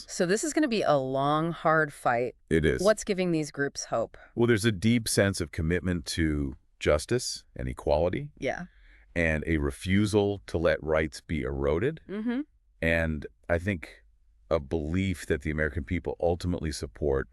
So this is going to be a long, hard fight. It is. What's giving these groups hope? Well, there's a deep sense of commitment to justice and equality Yeah. and a refusal to let rights be eroded. Mm-hmm. And I think a belief that the American people ultimately support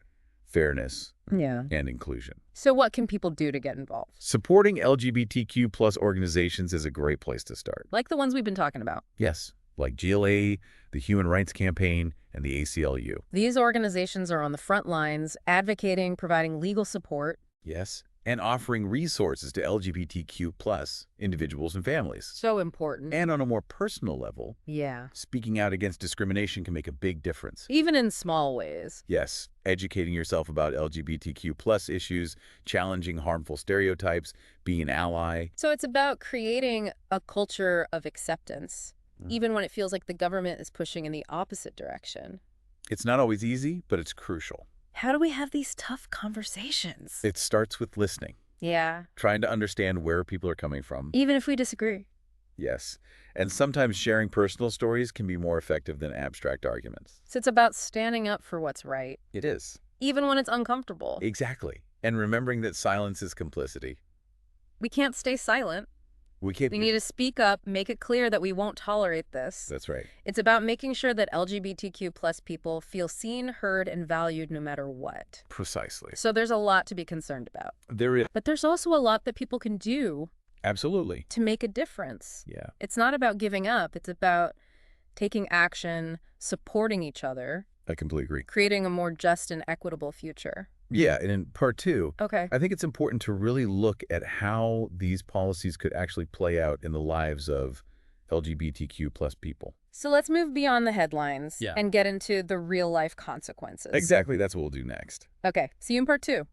fairness Yeah. and inclusion. So what can people do to get involved? Supporting LGBTQ plus organizations is a great place to start. Like the ones we've been talking about. Yes, like GLA, the Human Rights Campaign, and the ACLU. These organizations are on the front lines, advocating, providing legal support. Yes, and offering resources to LGBTQ plus individuals and families. So important. And on a more personal level, Yeah. speaking out against discrimination can make a big difference. Even in small ways. Yes, educating yourself about LGBTQ plus issues, challenging harmful stereotypes, being an ally. So it's about creating a culture of acceptance, even when it feels like the government is pushing in the opposite direction. It's not always easy, but it's crucial. How do we have these tough conversations? It starts with listening, Yeah. trying to understand where people are coming from. Even if we disagree. Yes, and sometimes sharing personal stories can be more effective than abstract arguments. So it's about standing up for what's right, It is. even when it's uncomfortable. Exactly. And remembering that silence is complicity. We can't stay silent. We can't We need to speak up, make it clear that we won't tolerate this. That's right. It's about making sure that LGBTQ plus people feel seen, heard, and valued no matter what. Precisely. So there's a lot to be concerned about. There is. But there's also a lot that people can do Absolutely. to make a difference. Yeah. It's not about giving up. It's about taking action, supporting each other, I completely agree. creating a more just and equitable future. Yeah, and in part two, Okay. I think it's important to really look at how these policies could actually play out in the lives of LGBTQ plus people. So let's move beyond the headlines Yeah. and get into the real life consequences. Exactly. That's what we'll do next. Okay, see you in part 2.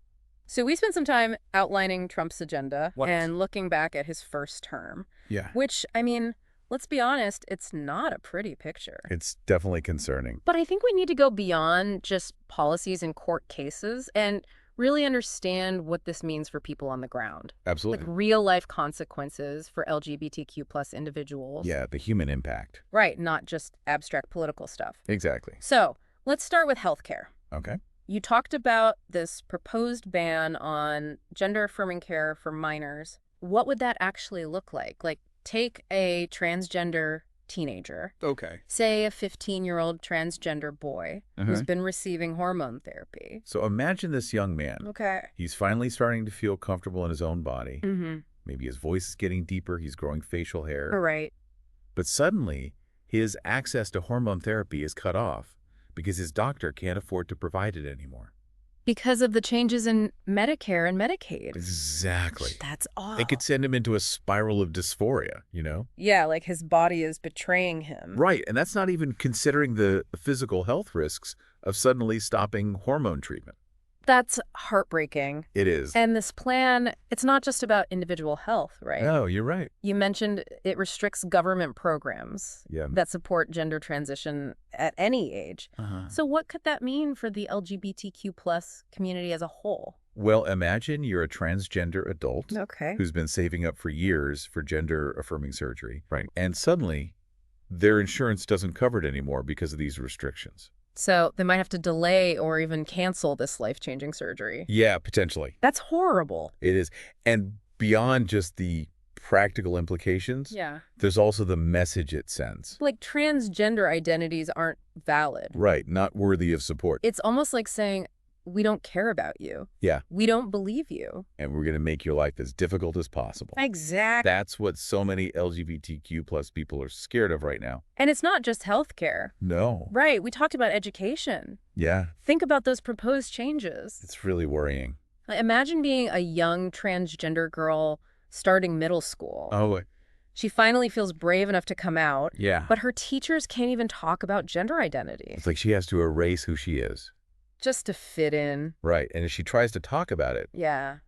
So we spent some time outlining Trump's agenda and looking back at his first term, Yeah. which, I mean, let's be honest, it's not a pretty picture. It's definitely concerning. But I think we need to go beyond just policies and court cases and really understand what this means for people on the ground. Like Absolutely. real life consequences for LGBTQ plus individuals. Yeah, the human impact. Right, not just abstract political stuff. Exactly. So let's start with healthcare. Okay. You talked about this proposed ban on gender-affirming care for minors. What would that actually look like? Like, take a transgender teenager, Okay. say a 15-year-old transgender boy who's been receiving hormone therapy. So imagine this young man. Okay. He's finally starting to feel comfortable in his own body. Mm-hmm. Maybe his voice is getting deeper. He's growing facial hair. All right. But suddenly, his access to hormone therapy is cut off because his doctor can't afford to provide it anymore. Because of the changes in Medicare and Medicaid. Exactly. That's awful. It could send him into a spiral of dysphoria, you know? Yeah, like his body is betraying him. Right, and that's not even considering the physical health risks of suddenly stopping hormone treatment. That's heartbreaking. It is. And this plan, it's not just about individual health, right? No, you're right. You mentioned it restricts government programs Yeah. that support gender transition at any age. So what could that mean for the LGBTQ plus community as a whole? Well, imagine you're a transgender adult Okay. who's been saving up for years for gender-affirming surgery. Right. And suddenly, their insurance doesn't cover it anymore because of these restrictions. So they might have to delay or even cancel this life-changing surgery. Yeah, potentially. That's horrible. It is. And beyond just the practical implications, Yeah. there's also the message it sends. Like transgender identities aren't valid. Right, not worthy of support. It's almost like saying, we don't care about you. Yeah. We don't believe you. And we're going to make your life as difficult as possible. Exactly. That's what so many LGBTQ plus people are scared of right now. And it's not just healthcare. No. Right. We talked about education. Yeah, Think about those proposed changes. it's really worrying. Imagine being a young transgender girl starting middle school. Oh, She finally feels brave enough to come out, yeah. but her teachers can't even talk about gender identity. It's like she has to erase who she is. Just to fit in. Right, and if she tries to talk about it, Yeah.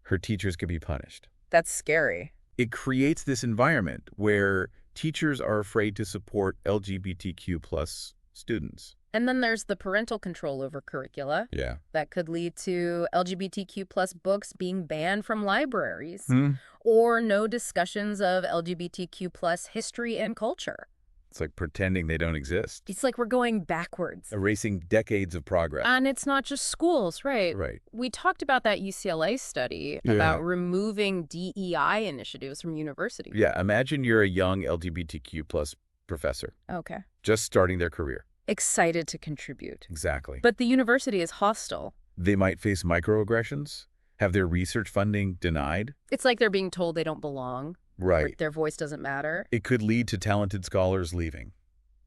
her teachers could be punished. That's scary. It creates this environment where teachers are afraid to support LGBTQ plus students. And then there's the parental control over curricula. Yeah. That could lead to LGBTQ plus books being banned from libraries Hmm. or no discussions of LGBTQ plus history and culture. It's like pretending they don't exist. It's like we're going backwards. Erasing decades of progress. And it's not just schools, right? Right. We talked about that UCLA study about removing DEI initiatives from universities. Yeah, imagine you're a young LGBTQ plus professor. Okay. Just starting their career. Excited to contribute. Exactly. But the university is hostile. They might face microaggressions, have their research funding denied. It's like they're being told they don't belong. Right. Their voice doesn't matter. It could lead to talented scholars leaving.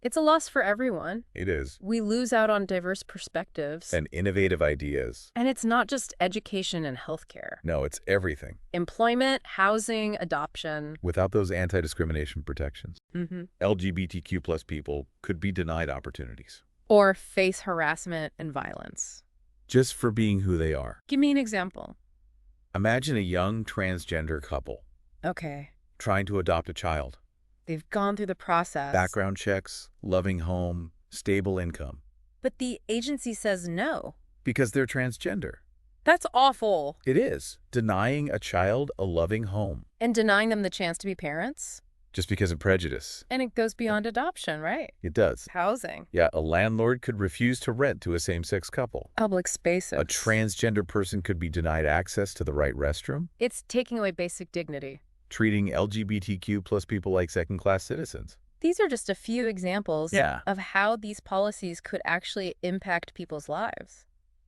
It's a loss for everyone. It is. We lose out on diverse perspectives. And innovative ideas. And it's not just education and healthcare. No, it's everything. Employment, housing, adoption. Without those anti-discrimination protections, Mm-hmm. LGBTQ plus people could be denied opportunities. Or face harassment and violence. Just for being who they are. Give me an example. Imagine a young transgender couple Okay. trying to adopt a child. They've gone through the process. Background checks, loving home, stable income. But the agency says no. Because they're transgender. That's awful. It is. Denying a child a loving home. And denying them the chance to be parents. Just because of prejudice. And it goes beyond adoption, right? It does. Housing. Yeah, a landlord could refuse to rent to a same-sex couple. Public spaces. A transgender person could be denied access to the right restroom. It's taking away basic dignity. Treating LGBTQ plus people like second-class citizens. These are just a few examples Yeah. of how these policies could actually impact people's lives.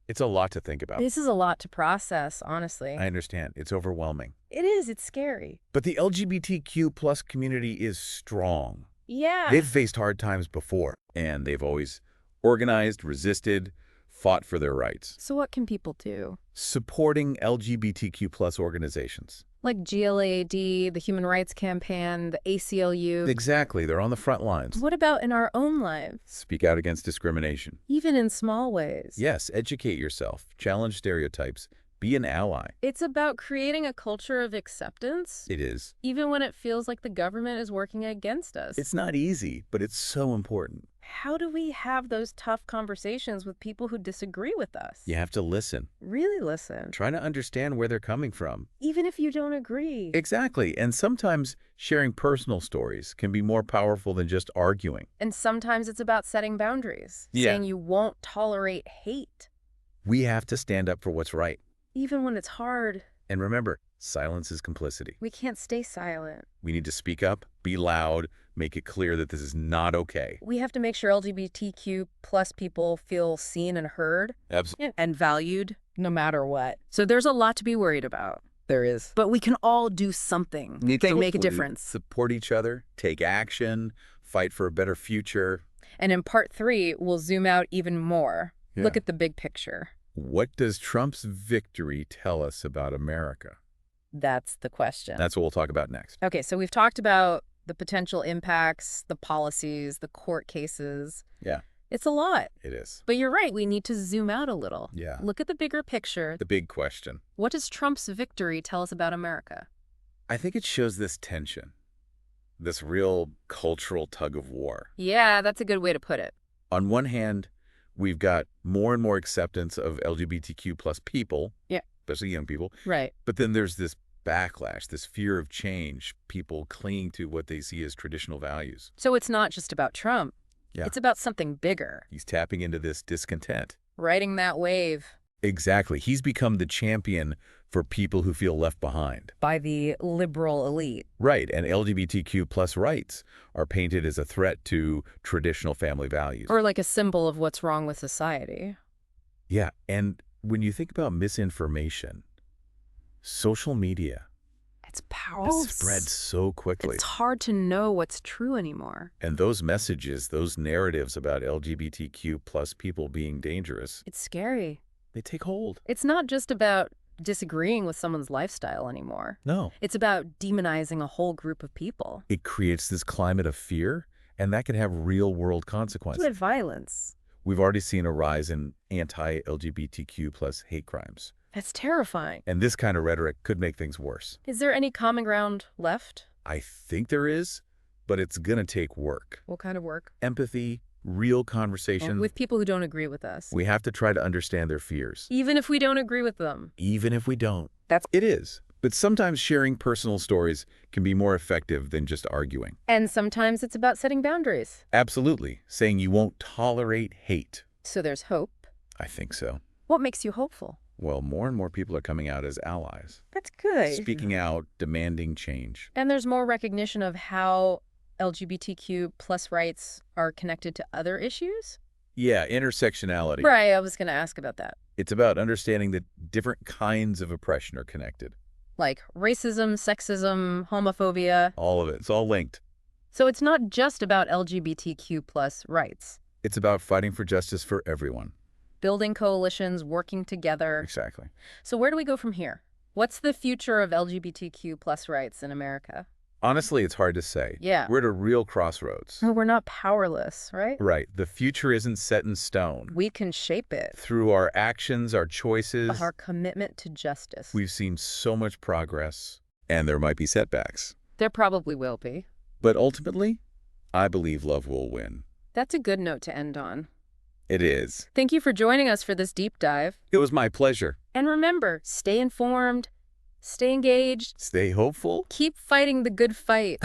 It's a lot to think about. This is a lot to process, honestly. I understand. It's overwhelming. It is. It's scary. But the LGBTQ plus community is strong. Yeah. They've faced hard times before, and they've always organized, resisted, fought for their rights. So what can people do? Supporting LGBTQ plus organizations. Like GLAAD, the Human Rights Campaign, the ACLU. Exactly. They're on the front lines. What about in our own lives? Speak out against discrimination. Even in small ways. Yes, educate yourself. Challenge stereotypes. Be an ally. It's about creating a culture of acceptance, It is. even when it feels like the government is working against us. It's not easy, but it's so important. How do we have those tough conversations with people who disagree with us? You have to listen. Really listen. Try to understand where they're coming from. Even if you don't agree. Exactly. And sometimes sharing personal stories can be more powerful than just arguing. And sometimes it's about setting boundaries, Yeah. saying you won't tolerate hate, We have to stand up for what's right. even when it's hard. And remember, silence is complicity. We can't stay silent. We need to speak up, be loud, make it clear that this is not okay. We have to make sure LGBTQ plus people feel seen and heard Absolutely. and valued no matter what. So there's a lot to be worried about. There is. But we can all do something to make a difference. Support each other, take action, fight for a better future. And in part 3, we'll zoom out even more. Yeah. Look at the big picture. What does Trump's victory tell us about America? That's the question. That's what we'll talk about next. Okay, so we've talked about the potential impacts, the policies, the court cases. Yeah. It's a lot. It is. But you're right, we need to zoom out a little. Yeah. Look at the bigger picture. The big question. What does Trump's victory tell us about America? I think it shows this tension, this real cultural tug of war. Yeah, that's a good way to put it. On one hand, we've got more and more acceptance of LGBTQ plus people, Yeah. especially young people. Right. But then there's this backlash, this fear of change, people clinging to what they see as traditional values. So it's not just about Trump. Yeah. It's about something bigger. He's tapping into this discontent. Riding that wave Exactly. He's become the champion for people who feel left behind. by the liberal elite. Right, and LGBTQ plus rights are painted as a threat to traditional family values. Or like a symbol of what's wrong with society. Yeah, and when you think about misinformation, social media It's powerful. has spread so quickly. It's hard to know what's true anymore. And those messages, those narratives about LGBTQ plus people being dangerous, It's scary. they take hold. It's not just about disagreeing with someone's lifestyle anymore. No. It's about demonizing a whole group of people. It creates this climate of fear, and that can have real-world consequences. With violence. We've already seen a rise in anti-LGBTQ plus hate crimes. That's terrifying. And this kind of rhetoric could make things worse. Is there any common ground left? I think there is, but it's going to take work. What kind of work? Empathy, real conversation. With people who don't agree with us. We have to try to understand their fears. Even if we don't agree with them. Even if we don't. That's It is. But sometimes sharing personal stories can be more effective than just arguing. And sometimes it's about setting boundaries. Absolutely. Saying you won't tolerate hate. So there's hope. I think so. What makes you hopeful? Well, more and more people are coming out as allies. That's good. Speaking out, demanding change. And there's more recognition of how LGBTQ plus rights are connected to other issues? Yeah, intersectionality. Right, I was going to ask about that. It's about understanding that different kinds of oppression are connected. Like racism, sexism, homophobia. All of it. It's all linked. So it's not just about LGBTQ plus rights. It's about fighting for justice for everyone. Building coalitions, working together. Exactly. So where do we go from here? What's the future of LGBTQ plus rights in America? Honestly, it's hard to say. Yeah. We're at a real crossroads. We're not powerless, right? Right. The future isn't set in stone. We can shape it. Through our actions, our choices, Our commitment to justice. we've seen so much progress. And there might be setbacks. There probably will be. But ultimately, I believe love will win. That's a good note to end on. It is. Thank you for joining us for this deep dive. It was my pleasure. And remember, stay informed, stay engaged, Stay hopeful. keep fighting the good fight.